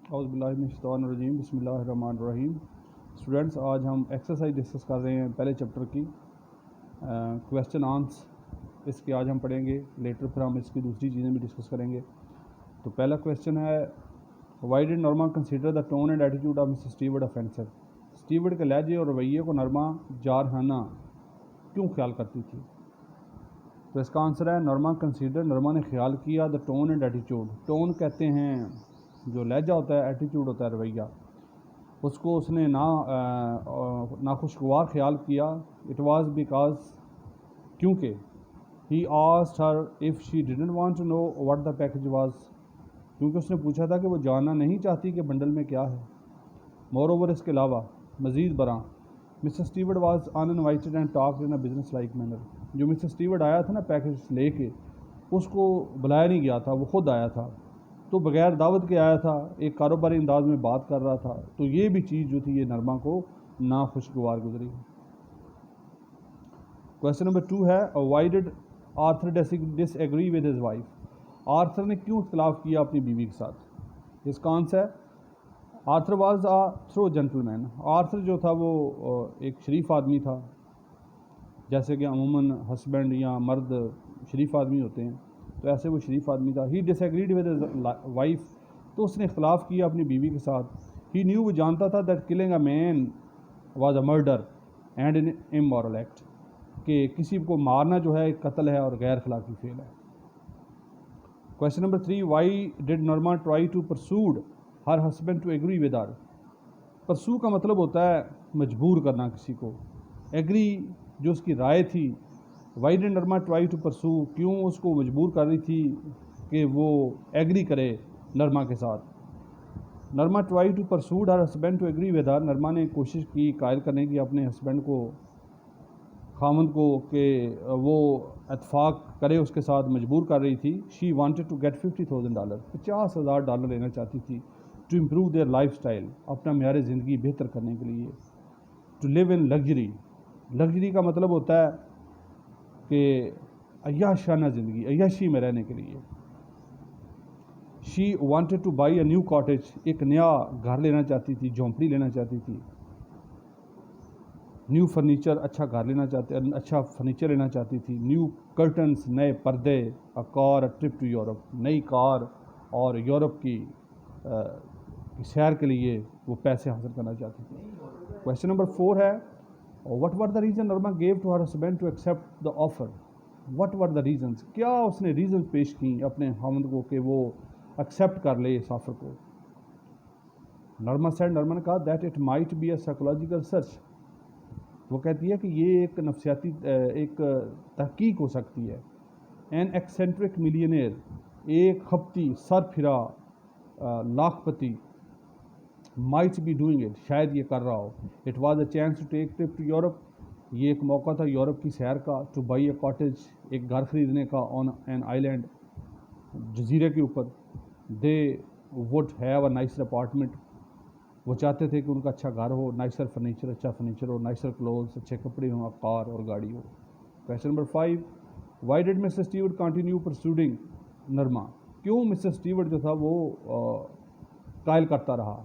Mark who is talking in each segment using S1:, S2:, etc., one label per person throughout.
S1: اعوذ باللہ من الشیطان الرجیم بسم اللہ الرحمن الرحیم۔ اسٹوڈنٹس، آج ہم ایکسرسائز ڈسکس کر رہے ہیں پہلے چیپٹر کی کویسچن آنس اس کے آج ہم پڑھیں گے، لیٹر پھر ہم اس کی دوسری چیزیں بھی ڈسکس کریں گے۔ تو پہلا کویسچن ہے، why did Nirmal consider the tone and attitude of Mrs Stewart آفینسو؟ Stewart کے لہجے اور رویے کو نرما جارحانہ کیوں خیال کرتی تھی؟ تو اس کا آنسر ہے نرما کنسیڈر، نرما نے خیال کیا، the tone and attitude, tone کہتے ہیں جو لہجہ ہوتا ہے، ایٹیٹیوڈ ہوتا ہے رویہ، اس کو اس نے ناخوشگوار خیال کیا۔ اٹ واز بیکاز، کیونکہ he asked her if she didn't want to know what the package was, کیونکہ اس نے پوچھا تھا کہ وہ جاننا نہیں چاہتی کہ بنڈل میں کیا ہے۔ مور اوور، اس کے علاوہ مزید برآں، Mr Stewart was uninvited and talked in a business like manner, جو مسٹر اسٹیورٹ آیا تھا نا پیکج لے کے، اس کو بلایا نہیں گیا تھا، وہ خود آیا تھا، تو بغیر دعوت کے آیا تھا، ایک کاروباری انداز میں بات کر رہا تھا، تو یہ بھی چیز جو تھی یہ نرما کو ناخوشگوار گزری۔ کویسچن نمبر 2 ہے، why did Arthur disagree with his wife? Arthur نے کیوں اختلاف کیا اپنی بیوی کے ساتھ؟ اس کا آنسر ہے Arthur was a thorough gentleman, Arthur جو تھا وہ ایک شریف آدمی تھا، جیسے کہ عموماً ہسبینڈ یا مرد شریف آدمی ہوتے ہیں، تو ایسے وہ شریف آدمی تھا۔ ہی ڈس ایگریڈ ود ہز وائف، تو اس نے اختلاف کیا اپنی بیوی کے ساتھ۔ ہی نیو، وہ جانتا تھا، that killing a man was a murder and an immoral act, کہ کسی کو مارنا جو ہے ایک قتل ہے اور غیر اخلاقی فعل ہے۔ Question number 3، why did Norma try to persuade her husband to agree with her? Persuade کا مطلب ہوتا ہے مجبور کرنا کسی کو، ایگری جو اس کی رائے تھی۔ Why did Norma try to persuade, کیوں اس کو مجبور کر رہی تھی کہ وہ ایگری کرے نرما کے ساتھ؟ Norma try to persuade her husband to agree with her, Norma نے کوشش کی قائل کرنے کی اپنے ہسبینڈ کو، خامند کو، کہ وہ اتفاق کرے اس کے ساتھ، مجبور کر رہی تھی۔ شی وانٹیڈ ٹو گیٹ $50,000، $50,000 لینا چاہتی تھی، to improve their lifestyle, اپنا معیار زندگی بہتر کرنے کے لیے۔ To live in luxury, luxury کا مطلب ہوتا ہے کہ عیاشانہ زندگی، عیاشی میں رہنے کے لیے۔ She wanted to buy a new cottage, ایک نیا گھر لینا چاہتی تھی، جھونپڑی لینا چاہتی تھی۔ نیو فرنیچر، اچھا گھر لینا چاہتے، اچھا فرنیچر لینا چاہتی تھی۔ نیو کرٹنس، نئے پردے۔ اے کار، اے ٹرپ ٹو یورپ، نئی کار اور یورپ کی سیر کے لیے وہ پیسے حاصل کرنا چاہتی تھی۔ کویسچن نمبر 4 ہے، what were the reason Norma gave to her husband to accept the offer? What were the reasons, کیا اس نے ریزن پیش کی اپنے خامند کو کہ وہ ایکسیپٹ کر لے اس آفر کو؟ نرما سیڈ، نرما نے کہا، that it might be a psychological search, وہ کہتی ہے کہ یہ ایک نفسیاتی ایک تحقیق ہو سکتی ہے۔ این ایکسینٹرک ملینئر، ایک خپتی، سر پھرا لاکھ پتی، مائٹ بی ڈوئنگ اٹ، شاید یہ کر رہا ہو۔ It was a chance to take trip to Europe, یہ ایک موقع تھا یورپ کی سیر کا۔ ٹو بائی اے کاٹیج، ایک گھر خریدنے کا، آن این آئی لینڈ، جزیرے کے اوپر۔ They would have a nicer apartment, وہ چاہتے تھے کہ ان کا اچھا گھر ہو، نائسر فرنیچر، اچھا فرنیچر ہو، نائسر کلوتھس، اچھے کپڑے ہوں، کار اور گاڑی ہو۔ Question number 5، why did Mr Stewart continue persuading Norma? کیوں مسٹر اسٹیورٹ جو تھا وہ قائل کرتا رہا؟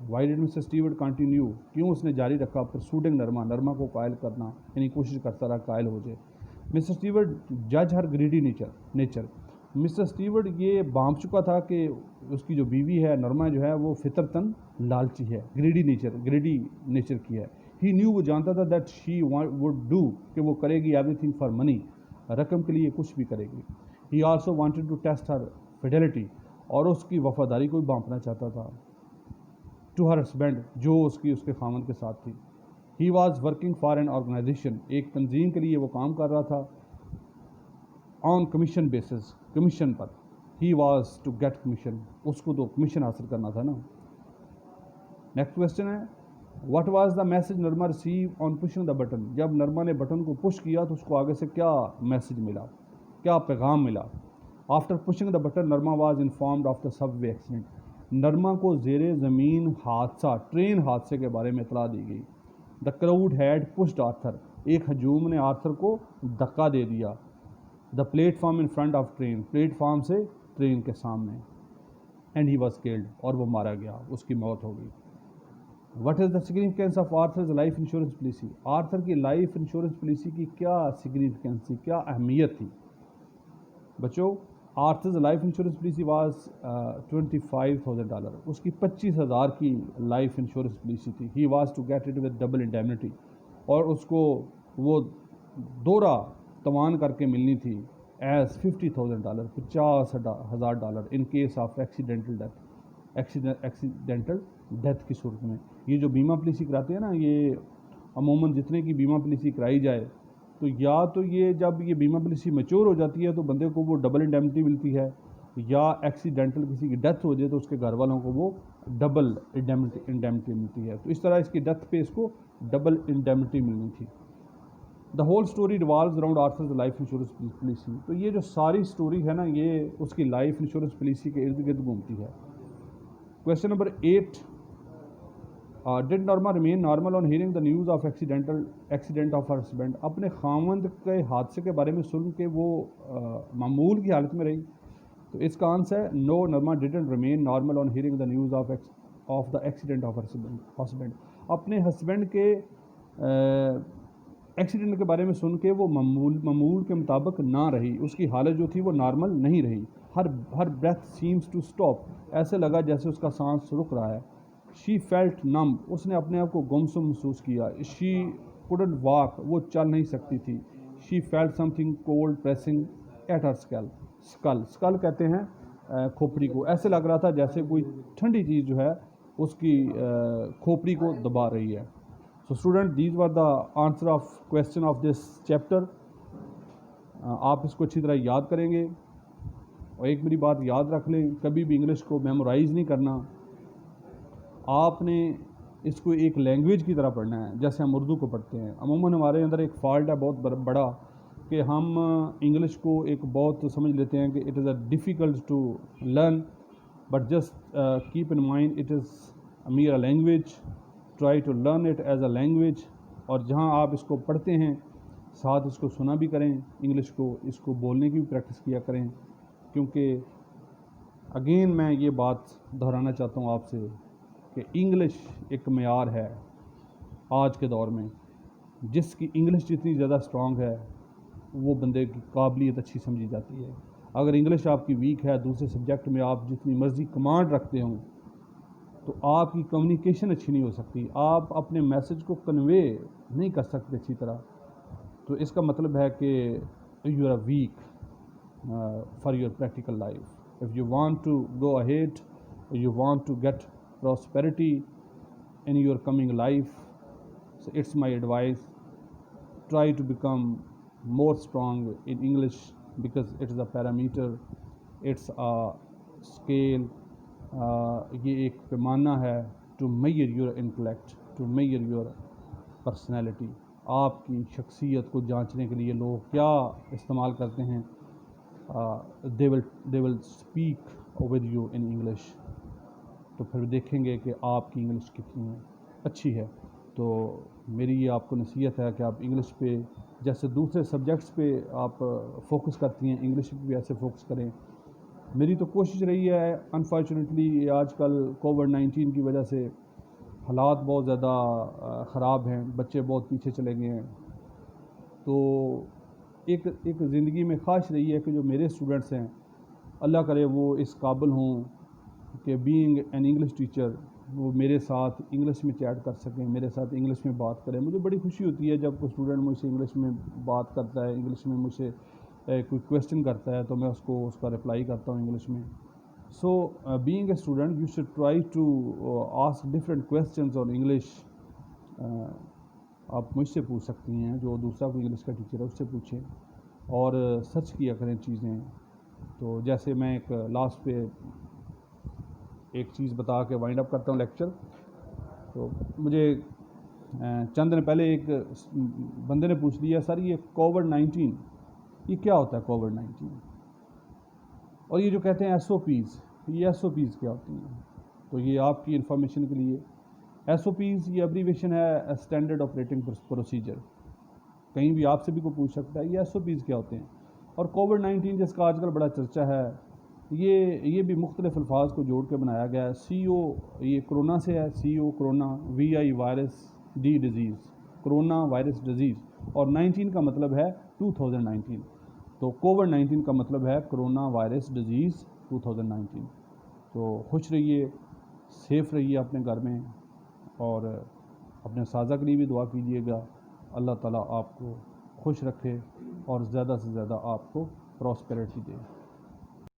S1: Why did Mr Stewart continue, کیوں اس نے جاری رکھا پرسوڈنگ نرما، نرما کو قائل کرنا، یعنی کوشش کرتا رہا قائل ہو جائے۔ مسٹر اسٹیورٹ جج ہر گریڈی نیچر، مسٹر اسٹیورٹ یہ بانپ چکا تھا کہ اس کی جو بیوی ہے نرما جو ہے وہ فطرتاً لالچی ہے، گریڈی نیچر کی ہے۔ ہی نیو، وہ جانتا تھا، دیٹ شی وڈ ڈو، کہ وہ کرے گی ایوری تھنگ فار منی، رقم کے لیے کچھ بھی کرے گی۔ He also wanted to test her fidelity, اور اس کی وفاداری کو بھی بانپنا چاہتا تھا، ٹو ہر ہسبینڈ، جو اس کے خامند کے ساتھ تھی۔ He was working for an organization, ایک تنظیم کے لیے وہ کام کر رہا تھا، آن کمیشن بیسس، کمیشن پر۔ He was to get commission, اس کو تو کمیشن حاصل کرنا تھا نا۔ نیکسٹ کویسچن ہے، what was the message Norma receive on pushing the button? جب نرما نے بٹن کو پش کیا تو اس کو آگے سے کیا میسج ملا، کیا پیغام ملا؟ After pushing the button Nirmal was informed of the sub way accident, Nirmal کو زیر زمین حادثہ، ٹرین حادثے کے بارے میں اطلاع دی گئی۔ The crowd had pushed Arthur, ایک ہجوم نے آرتھر کو دھکا دے دیا۔ The platform in front of train, platform سے ٹرین کے سامنے۔ اینڈ ہی واز کلڈ، اور وہ مارا گیا، اس کی موت ہو گئی۔ What is the significance of Arthur's life insurance policy? Arthur کی لائف انشورنس پالیسی کی کیا سگنیفیکینس تھی، کیا اہمیت تھی؟ بچوں، Arthur's life insurance policy was $25,000، اس کی 25,000 کی لائف انشورنس پالیسی تھی۔ He was to get it with double indemnity, اور اس کو وہ دورہ توان کر کے ملنی تھی as $50,000، $50,000 in case of accidental death کی صورت میں۔ یہ جو بیمہ پالیسی کراتے ہیں نا، یہ عموماً جتنے کی بیمہ پالیسی کرائی جائے تو یا تو یہ جب یہ بیمہ پالیسی میچور ہو جاتی ہے تو بندے کو وہ ڈبل انڈیمنٹی ملتی ہے، یا ایکسیڈنٹل کسی کی ڈیتھ ہو جائے تو اس کے گھر والوں کو وہ ڈبل انڈیمنٹی ملتی ہے۔ تو اس طرح اس کی ڈیتھ پہ اس کو ڈبل انڈیمنٹی ملنی تھی۔ The whole story revolves around Arthur's life insurance policy. تو یہ جو ساری اسٹوری ہے نا، یہ اس کی لائف انشورنس پالیسی کے ارد گرد گھومتی ہے۔ Question number 8، did Norma remain normal on hearing the news of accident of her husband? اپنے خاوند کے حادثے کے بارے میں سن کے وہ معمول کی حالت میں رہی؟ تو اس کا آنسر ہے no, Norma didn't remain normal on hearing the news of the accident of her husband. اپنے ہسبینڈ کے ایکسیڈنٹ کے بارے میں سن کے وہ معمول کے مطابق نہ رہی، اس کی حالت جو تھی وہ نارمل نہیں رہی۔ ہر بریتھ سیمز ٹو اسٹاپ، ایسے لگا جیسے اس کا سانس رک رہا ہے۔ شی فیلٹ نم، اس نے اپنے آپ کو گمسم محسوس کیا۔ شی کوڈنٹ واک، وہ چل نہیں سکتی تھی۔ She felt something cold pressing at her skull کہتے ہیں کھوپڑی کو، ایسے لگ رہا تھا جیسے کوئی ٹھنڈی چیز جو ہے اس کی کھوپڑی کو دبا رہی ہے۔ So student, these were the answer of question of this chapter. آپ اس کو اچھی طرح یاد کریں گے، اور ایک میری بات یاد رکھ لیں، کبھی بھی انگلش کو میمورائز نہیں کرنا، آپ نے اس کو ایک لینگویج کی طرح پڑھنا ہے جیسے ہم اردو کو پڑھتے ہیں۔ عموماً ہمارے اندر ایک فالٹ ہے بہت بڑا کہ ہم انگلش کو ایک بہت سمجھ لیتے ہیں کہ it is a difficult to learn, but just keep in mind it is mere a language, try to learn it as a language. اور جہاں آپ اس کو پڑھتے ہیں ساتھ اس کو سنا بھی کریں، انگلش کو، اس کو بولنے کی بھی پریکٹس کیا کریں، کیونکہ اگین میں یہ بات دہرانا چاہتا ہوں آپ سے کہ انگلش ایک معیار ہے آج کے دور میں، جس کی انگلش جتنی زیادہ اسٹرانگ ہے وہ بندے کی قابلیت اچھی سمجھی جاتی ہے۔ اگر انگلش آپ کی ویک ہے، دوسرے سبجیکٹ میں آپ جتنی مرضی کمانڈ رکھتے ہوں تو آپ کی کمیونیکیشن اچھی نہیں ہو سکتی، آپ اپنے میسج کو کنوے نہیں کر سکتے اچھی طرح۔ تو اس کا مطلب ہے کہ you are weak for your practical life. If you want to go ahead, you want to get prosperity in your coming life, so it's my advice, try to become more strong in English, because it is a parameter, it's a scale, یہ ایک پیمانہ ہے to measure your intellect, to measure your personality۔ آپ کی شخصیت کو جانچنے کے لیے لوگ کیا استعمال کرتے ہیں، they will speak with you in English، تو پھر دیکھیں گے کہ آپ کی انگلش کتنی اچھی ہے۔ تو میری یہ آپ کو نصیحت ہے کہ آپ انگلش پہ جیسے دوسرے سبجیکٹس پہ آپ فوکس کرتی ہیں، انگلش پہ بھی ایسے فوکس کریں۔ میری تو کوشش رہی ہے، انفارچونیٹلی آج کل کووڈ-19 کی وجہ سے حالات بہت زیادہ خراب ہیں، بچے بہت پیچھے چلے گئے ہیں، تو ایک زندگی میں خواہش رہی ہے کہ جو میرے اسٹوڈنٹس ہیں اللہ کرے وہ اس قابل ہوں کہ بینگ این انگلش ٹیچر وہ میرے ساتھ انگلش میں چیٹ کر سکیں، میرے ساتھ انگلش میں بات کریں۔ مجھے بڑی خوشی ہوتی ہے جب کوئی اسٹوڈنٹ مجھ سے انگلش میں بات کرتا ہے، انگلش میں مجھ سے کوئی کویسچن کرتا ہے تو میں اس کا رپلائی کرتا ہوں انگلش میں۔ So being a student you should try to ask different questions on English. آپ مجھ سے پوچھ سکتی ہیں، جو دوسرا کوئی انگلش کا ٹیچر ہے اس سے پوچھیں، اور سرچ کیا کریں چیزیں۔ تو جیسے میں ایک لاسٹ پہ ایک چیز بتا کے وائنڈ اپ کرتا ہوں لیکچر۔ تو مجھے چند دن پہلے ایک بندے نے پوچھ لیا، سر یہ کووڈ-19 یہ کیا ہوتا ہے؟ کووڈ-19 اور یہ جو کہتے ہیں ایس او پیز، یہ ایس او پیز کیا ہوتی ہیں؟ تو یہ آپ کی انفارمیشن کے لیے، ایس او پیز یہ ابریویشن ہے اسٹینڈرڈ آپریٹنگ پروسیجر۔ کہیں بھی آپ سے بھی کوئی پوچھ سکتا ہے یہ ایس او پیز کیا ہوتے ہیں۔ اور کووڈ-19 جس کا آج کل بڑا چرچا ہے، یہ بھی مختلف الفاظ کو جوڑ کے بنایا گیا ہے. CO یہ کرونا سے ہے, CO corona, VI virus, D disease, corona virus disease, اور 19 کا مطلب ہے 2019. تو کووڈ-19 کا مطلب ہے کرونا وائرس ڈیزیز 2019. تو خوش رہیے, سیف رہیے اپنے گھر میں, اور اپنے اساتذہ کے لیے بھی دعا کیجیے گا. اللہ تعالیٰ آپ کو خوش رکھے اور زیادہ سے زیادہ آپ کو پراسپیرٹی دے.